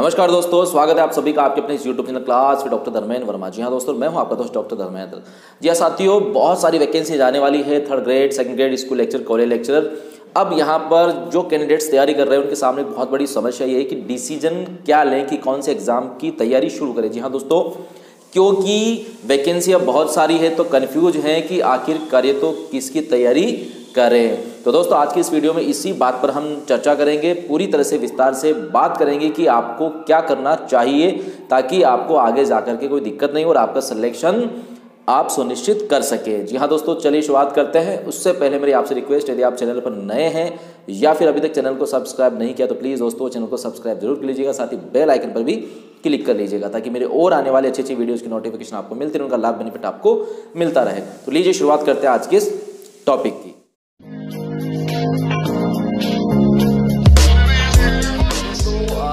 नमस्कार दोस्तों, स्वागत है आप सभी का आपके अपने इस YouTube channel class with doctor Dharmendra Verma. जी हाँ दोस्तों, मैं हूँ आपका दोस्त डॉक्टर धर्मेंद्र। जी हाँ साथियों, बहुत सारी वैकेंसी आने वाली है। Third grade, second grade, school lecture, college lecturer. अब यहाँ पर जो कैंडिडेट्स तैयारी कर रहे हैं उनके सामने बहुत बड़ी समस्या ये है कि डिसीजन क्या लें कि कौन से एग्जाम की तैयारी शुरू करें। जी हाँ दोस्तों, क्योंकि वैकेंसी अब बहुत सारी है तो कन्फ्यूज हैं कि आखिर करें तो किसकी तैयारी करें। तो दोस्तों आज की इस वीडियो में इसी बात पर हम चर्चा करेंगे, पूरी तरह से विस्तार से बात करेंगे कि आपको क्या करना चाहिए ताकि आपको आगे जाकर के कोई दिक्कत नहीं हो और आपका सिलेक्शन आप सुनिश्चित कर सके। जी हाँ दोस्तों, चलिए शुरुआत करते हैं। उससे पहले मेरी आपसे रिक्वेस्ट, यदि आप चैनल पर नए हैं या फिर अभी तक चैनल को सब्सक्राइब नहीं किया तो प्लीज़ दोस्तों चैनल को सब्सक्राइब जरूर कर लीजिएगा, साथ ही बेल आइकन पर भी क्लिक कर लीजिएगा ताकि मेरे और आने वाले अच्छी वीडियोज़ की नोटिफिकेशन आपको मिलती रहे, उनका लाभ बेनिफिट आपको मिलता रहे। तो लीजिए शुरुआत करते हैं आज के इस टॉपिक की।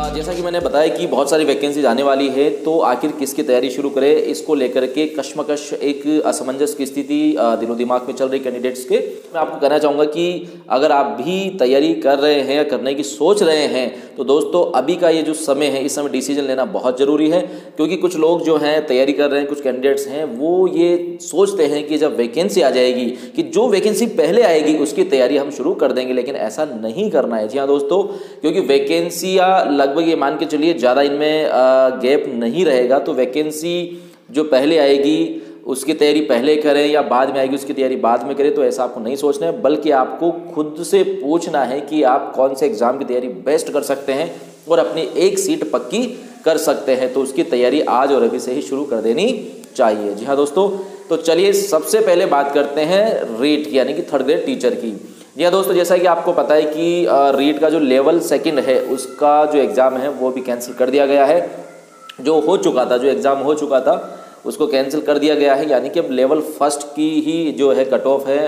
जैसा कि मैंने बताया कि बहुत सारी वैकेंसीज आने वाली है, तो आखिर किसकी तैयारी शुरू करें, इसको लेकर के कश्मकश एक असमंजस की स्थिति दिलो दिमाग में चल रही कैंडिडेट्स के। मैं आपको कहना चाहूँगा कि अगर आप भी तैयारी कर रहे हैं या करने की सोच रहे हैं तो दोस्तों अभी का ये जो समय है, इस समय डिसीजन लेना बहुत ज़रूरी है। क्योंकि कुछ लोग जो हैं तैयारी कर रहे हैं, कुछ कैंडिडेट्स हैं वो ये सोचते हैं कि जब वैकेंसी आ जाएगी कि जो वैकेंसी पहले आएगी उसकी तैयारी हम शुरू कर देंगे, लेकिन ऐसा नहीं करना है। जी हाँ दोस्तों, क्योंकि वैकेंसियाँ लगभग ये मान के चलिए ज़्यादा इनमें गैप नहीं रहेगा। तो वैकेंसी जो पहले आएगी उसकी तैयारी पहले करें या बाद में आएगी उसकी तैयारी बाद में करें, तो ऐसा आपको नहीं सोचना है, बल्कि आपको खुद से पूछना है कि आप कौन से एग्ज़ाम की तैयारी बेस्ट कर सकते हैं और अपनी एक सीट पक्की कर सकते हैं। तो उसकी तैयारी आज और अभी से ही शुरू कर देनी चाहिए। जी हाँ दोस्तों, तो चलिए सबसे पहले बात करते हैं रीट की, यानी कि थर्ड ग्रेड टीचर की। जी हाँ दोस्तों, जैसा कि आपको पता है कि रीट का जो लेवल सेकंड है उसका जो एग्ज़ाम है वो भी कैंसिल कर दिया गया है। जो हो चुका था, जो एग्ज़ाम हो चुका था उसको कैंसिल कर दिया गया है, यानी कि अब लेवल फर्स्ट की ही जो है कट ऑफ है,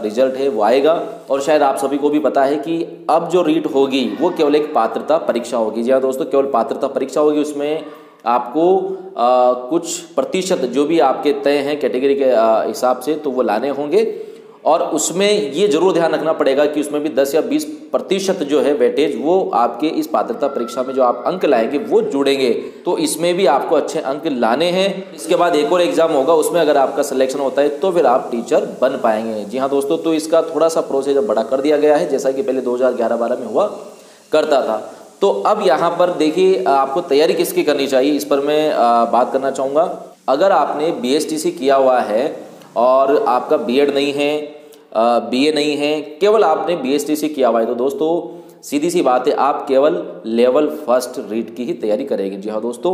रिजल्ट है वो आएगा। और शायद आप सभी को भी पता है कि अब जो रीट होगी वो केवल एक पात्रता परीक्षा होगी। जी हाँ दोस्तों, केवल पात्रता परीक्षा होगी। उसमें आपको कुछ प्रतिशत जो भी आपके तय हैं कैटेगरी के हिसाब से तो वो लाने होंगे। और उसमें ये जरूर ध्यान रखना पड़ेगा कि उसमें भी 10 या 20% जो है वेटेज वो आपके इस पात्रता परीक्षा में जो आप अंक लाएंगे वो जुड़ेंगे। तो इसमें भी आपको अच्छे अंक लाने हैं। इसके बाद एक और एग्जाम होगा, उसमें अगर आपका सिलेक्शन होता है तो फिर आप टीचर बन पाएंगे। जी हाँ दोस्तों, तो इसका थोड़ा सा प्रोसेस बड़ा कर दिया गया है, जैसा कि पहले 2011-12 में हुआ करता था। तो अब यहाँ पर देखिए आपको तैयारी किसकी करनी चाहिए, इस पर मैं बात करना चाहूँगा। अगर आपने BSTC किया हुआ है और आपका बीएड नहीं है, बीए नहीं है, केवल आपने BSTC किया हुआ है, तो दोस्तों सीधी सी बात है आप केवल लेवल फर्स्ट रीट की ही तैयारी करेंगे। जी हाँ दोस्तों,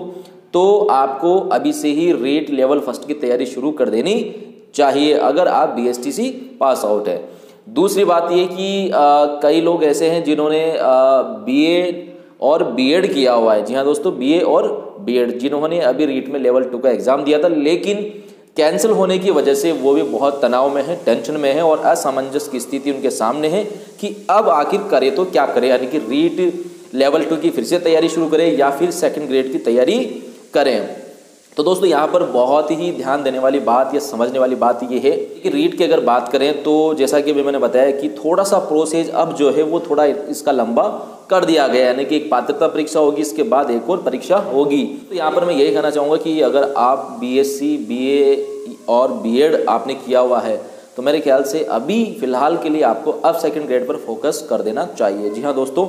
तो आपको अभी से ही रीट लेवल फर्स्ट की तैयारी शुरू कर देनी चाहिए अगर आप BSTC पास आउट है। दूसरी बात ये कि कई लोग ऐसे हैं जिन्होंने BA और बीएड किया हुआ है। जी हाँ दोस्तों, BA और बीएड जिन्होंने अभी रीट में लेवल 2 का एग्ज़ाम दिया था, लेकिन कैंसिल होने की वजह से वो भी बहुत तनाव में है, टेंशन में है और असमंजस की स्थिति उनके सामने है कि अब आखिर करे तो क्या करें, यानी कि रीट लेवल 2 की फिर से तैयारी शुरू करें या फिर सेकंड ग्रेड की तैयारी करें। तो दोस्तों यहाँ पर बहुत ही ध्यान देने वाली बात या समझने वाली बात ये है कि रीट की अगर बात करें तो जैसा कि मैंने बताया कि थोड़ा सा प्रोसेस अब जो है वो थोड़ा इसका लंबा कर दिया गया, यानी कि एक पात्रता परीक्षा होगी, इसके बाद एक और परीक्षा होगी। तो यहाँ पर मैं यही कहना चाहूँगा कि अगर आप BSc, BA और बीएड आपने किया हुआ है तो मेरे ख्याल से अभी फ़िलहाल के लिए आपको अब सेकंड ग्रेड पर फोकस कर देना चाहिए। जी हाँ दोस्तों,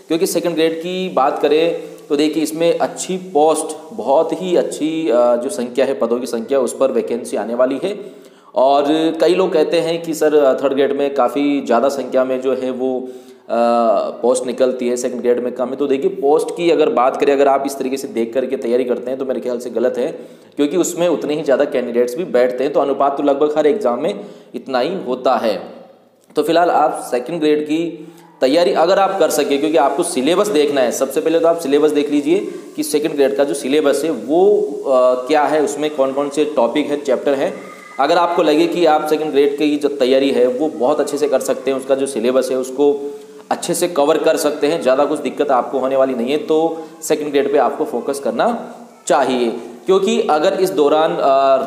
क्योंकि सेकंड ग्रेड की बात करें तो देखिए इसमें अच्छी पोस्ट, बहुत ही अच्छी जो संख्या है, पदों की संख्या, उस पर वैकेंसी आने वाली है। और कई लोग कहते हैं कि सर थर्ड ग्रेड में काफ़ी ज़्यादा संख्या में जो है वो पोस्ट निकलती है, सेकंड ग्रेड में कम है। तो देखिए पोस्ट की अगर बात करें, अगर आप इस तरीके से देख करके तैयारी करते हैं तो मेरे ख्याल से गलत है, क्योंकि उसमें उतने ही ज़्यादा कैंडिडेट्स भी बैठते हैं। तो अनुपात तो लगभग हर एग्ज़ाम में इतना ही होता है। तो फिलहाल आप सेकंड ग्रेड की तैयारी अगर आप कर सके, क्योंकि आपको सिलेबस देखना है, सबसे पहले तो आप सिलेबस देख लीजिए कि सेकंड ग्रेड का जो सिलेबस है वो क्या है, उसमें कौन कौन से टॉपिक है, चैप्टर है। अगर आपको लगे कि आप सेकंड ग्रेड की जो तैयारी है वो बहुत अच्छे से कर सकते हैं, उसका जो सिलेबस है उसको अच्छे से कवर कर सकते हैं, ज़्यादा कुछ दिक्कत आपको होने वाली नहीं है, तो सेकंड ग्रेड पे आपको फोकस करना चाहिए। क्योंकि अगर इस दौरान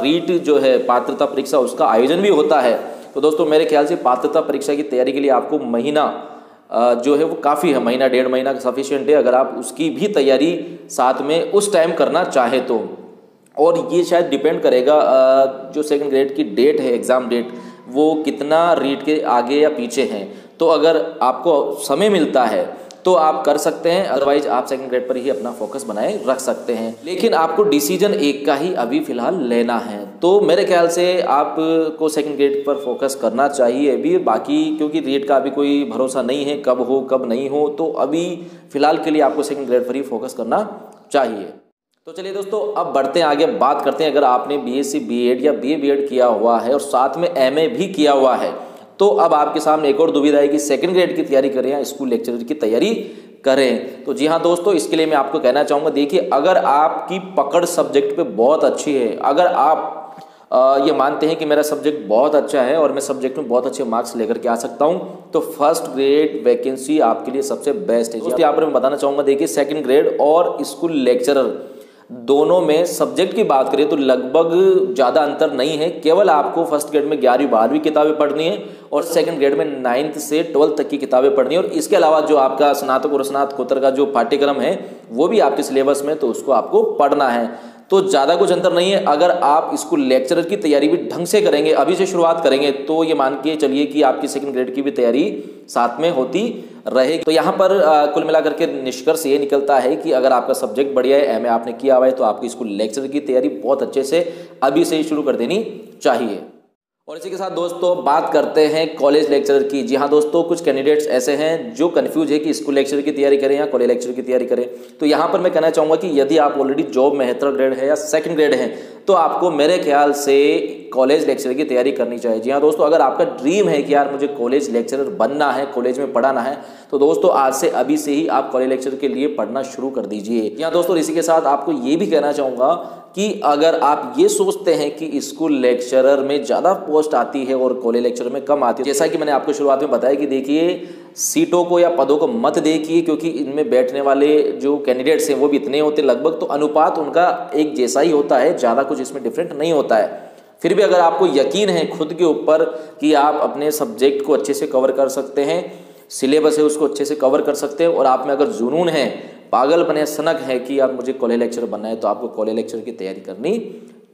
रीट जो है पात्रता परीक्षा उसका आयोजन भी होता है तो दोस्तों मेरे ख्याल से पात्रता परीक्षा की तैयारी के लिए आपको महीना जो है वो काफ़ी है, महीना 1.5 महीना सफिशिएंट है अगर आप उसकी भी तैयारी साथ में उस टाइम करना चाहे तो। और ये शायद डिपेंड करेगा जो सेकंड ग्रेड की डेट है, एग्ज़ाम डेट, वो कितना रीट के आगे या पीछे हैं। तो अगर आपको समय मिलता है तो आप कर सकते हैं, अदरवाइज आप सेकंड ग्रेड पर ही अपना फोकस बनाए रख सकते हैं। लेकिन आपको डिसीजन एक का ही अभी फ़िलहाल लेना है, तो मेरे ख्याल से आपको सेकंड ग्रेड पर फोकस करना चाहिए अभी। बाकी क्योंकि रीट का अभी कोई भरोसा नहीं है, कब हो कब नहीं हो, तो अभी फ़िलहाल के लिए आपको सेकंड ग्रेड पर ही फोकस करना चाहिए। तो चलिए दोस्तों, अब बढ़ते हैं आगे, बात करते हैं अगर आपने बीएससी बीएड या बीए बीएड किया हुआ है और साथ में एमए भी किया हुआ है, तो अब आपके सामने एक और दुविधा है कि सेकंड ग्रेड की तैयारी करें या स्कूल लेक्चरर की तैयारी करें। तो जी हाँ दोस्तों, इसके लिए मैं आपको कहना चाहूँगा, देखिए अगर आपकी पकड़ सब्जेक्ट पे बहुत अच्छी है, अगर आप ये मानते हैं कि मेरा सब्जेक्ट बहुत अच्छा है और मैं सब्जेक्ट में बहुत अच्छे मार्क्स लेकर के आ सकता हूँ, तो फर्स्ट ग्रेड वैकेंसी आपके लिए सबसे बेस्ट है। दोस्तों यहाँ पर मैं बताना चाहूँगा, देखिए सेकंड ग्रेड और स्कूल लेक्चरर दोनों में सब्जेक्ट की बात करें तो लगभग ज़्यादा अंतर नहीं है। केवल आपको फर्स्ट ग्रेड में 11वीं 12वीं किताबें पढ़नी है और सेकंड ग्रेड में 9th से 12th तक की किताबें पढ़नी है। और इसके अलावा जो आपका स्नातक और स्नातकोत्तर का जो पाठ्यक्रम है वो भी आपके सिलेबस में, तो उसको आपको पढ़ना है। तो ज़्यादा कुछ अंतर नहीं है। अगर आप स्कूल लेक्चरर की तैयारी भी ढंग से करेंगे, अभी से शुरुआत करेंगे, तो ये मान के चलिए कि आपकी सेकंड ग्रेड की भी तैयारी साथ में होती रहेगी। तो यहाँ पर कुल मिलाकर के निष्कर्ष ये निकलता है कि अगर आपका सब्जेक्ट बढ़िया है, एमए आपने किया हुआ है, तो आपकी स्कूल लेक्चरर की तैयारी बहुत अच्छे से अभी से ही शुरू कर देनी चाहिए। और इसी के साथ दोस्तों बात करते हैं कॉलेज लेक्चरर की। जी हाँ दोस्तों, कुछ कैंडिडेट्स ऐसे हैं जो कंफ्यूज है कि स्कूल लेक्चरर की तैयारी करें या कॉलेज लेक्चरर की तैयारी करें। तो यहाँ पर मैं कहना चाहूँगा कि यदि आप ऑलरेडी जॉब में है, थर्ड ग्रेड है या सेकंड ग्रेड है, तो आपको मेरे ख्याल से कॉलेज लेक्चरर की तैयारी करनी चाहिए। जी हाँ दोस्तों, अगर आपका ड्रीम है कि यार मुझे कॉलेज लेक्चरर बनना है, कॉलेज में पढ़ाना है, तो दोस्तों आज से अभी से ही आप कॉलेज लेक्चरर के लिए पढ़ना शुरू कर दीजिए। जी हाँ दोस्तों, इसी के साथ आपको ये भी कहना चाहूँगा कि अगर आप ये सोचते हैं कि स्कूल लेक्चरर में ज़्यादा पोस्ट आती है और कॉलेज लेक्चरर में कम आती है, जैसा कि मैंने आपको शुरुआत में बताया कि देखिए सीटों को या पदों को मत देखिए, क्योंकि इनमें बैठने वाले जो कैंडिडेट्स हैं वो भी इतने होते हैं लगभग, तो अनुपात उनका एक जैसा ही होता है, ज़्यादा कुछ इसमें डिफरेंट नहीं होता है। फिर भी अगर आपको यकीन है खुद के ऊपर कि आप अपने सब्जेक्ट को अच्छे से कवर कर सकते हैं, सिलेबस है उसको अच्छे से कवर कर सकते हैं, और आप में अगर जुनून है, पागलपन है, सनक है कि यार मुझे कॉलेज लेक्चर बनना है, तो आपको कॉलेज लेक्चर की तैयारी करनी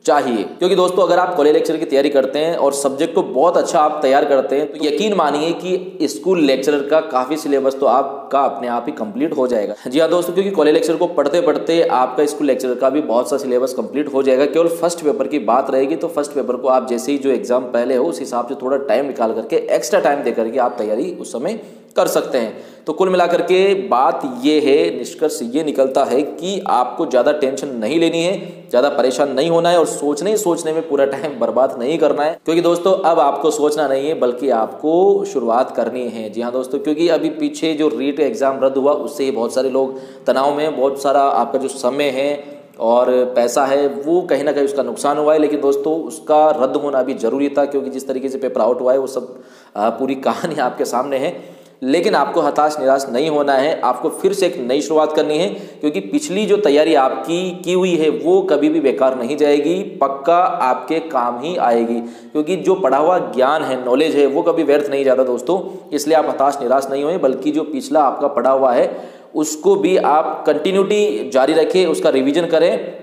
चाहिए। क्योंकि दोस्तों अगर आप कॉलेज लेक्चर की तैयारी करते हैं और सब्जेक्ट को बहुत अच्छा आप तैयार करते हैं, तो यकीन मानिए कि स्कूल लेक्चरर का काफ़ी सिलेबस तो आपका अपने आप ही कंप्लीट हो जाएगा। जी हाँ दोस्तों, क्योंकि कॉलेज लेक्चर को पढ़ते पढ़ते आपका स्कूल लेक्चरर का भी बहुत सा सिलेबस कंप्लीट हो जाएगा। केवल फर्स्ट पेपर की बात रहेगी, तो फर्स्ट पेपर को आप जैसे ही जो एग्जाम पहले हो उस हिसाब से थोड़ा टाइम निकाल करके, एक्स्ट्रा टाइम दे करके आप तैयारी उस समय कर सकते हैं। तो कुल मिलाकर के बात ये है, निष्कर्ष ये निकलता है कि आपको ज़्यादा टेंशन नहीं लेनी है, ज़्यादा परेशान नहीं होना है और सोचने में पूरा टाइम बर्बाद नहीं करना है। क्योंकि दोस्तों अब आपको सोचना नहीं है, बल्कि आपको शुरुआत करनी है। जी हाँ दोस्तों, क्योंकि अभी पीछे जो रीट एग्ज़ाम रद्द हुआ उससे ही बहुत सारे लोग तनाव में, बहुत सारा आपका जो समय है और पैसा है वो कहीं ना कहीं उसका नुकसान हुआ है। लेकिन दोस्तों उसका रद्द होना भी ज़रूरी था, क्योंकि जिस तरीके से पेपर आउट हुआ है वो सब पूरी कहानी आपके सामने है। लेकिन आपको हताश निराश नहीं होना है, आपको फिर से एक नई शुरुआत करनी है, क्योंकि पिछली जो तैयारी आपकी की हुई है वो कभी भी बेकार नहीं जाएगी, पक्का आपके काम ही आएगी। क्योंकि जो पढ़ा हुआ ज्ञान है, नॉलेज है, वो कभी व्यर्थ नहीं जाता दोस्तों। इसलिए आप हताश निराश नहीं होए, बल्कि जो पिछला आपका पढ़ा हुआ है उसको भी आप कंटिन्यूटी जारी रखें, उसका रिविजन करें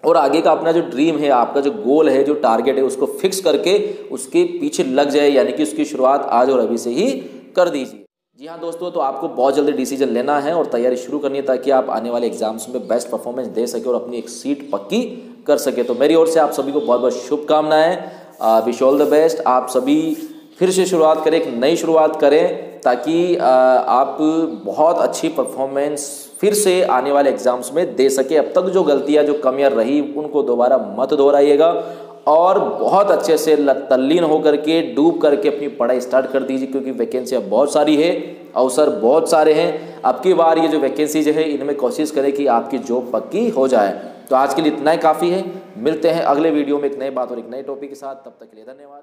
और आगे का अपना जो ड्रीम है, आपका जो गोल है, जो टारगेट है, उसको फिक्स करके उसके पीछे लग जाए, यानी कि उसकी शुरुआत आज और अभी से ही कर दीजिए। जी हाँ दोस्तों, तो आपको बहुत जल्दी डिसीजन लेना है और तैयारी शुरू करनी है, ताकि आप आने वाले एग्जाम्स में बेस्ट परफॉर्मेंस दे सके और अपनी एक सीट पक्की कर सके। तो मेरी ओर से आप सभी को बहुत बहुत शुभकामनाएं, विश ऑल द बेस्ट। आप सभी फिर से शुरुआत करें, एक नई शुरुआत करें, ताकि आप बहुत अच्छी परफॉर्मेंस फिर से आने वाले एग्जाम्स में दे सके। अब तक जो गलतियां, जो कमियां रही, उनको दोबारा मत दोहराइएगा और बहुत अच्छे से तल्लीन होकर के, डूब करके अपनी पढ़ाई स्टार्ट कर दीजिए, क्योंकि वैकेंसियाँ बहुत सारी है, अवसर बहुत सारे हैं। अब की बार ये जो वैकेंसीज है इनमें कोशिश करें कि आपकी जॉब पक्की हो जाए। तो आज के लिए इतना ही काफ़ी है। मिलते हैं अगले वीडियो में एक नए बात और एक नए टॉपिक के साथ। तब तक के लिए धन्यवाद।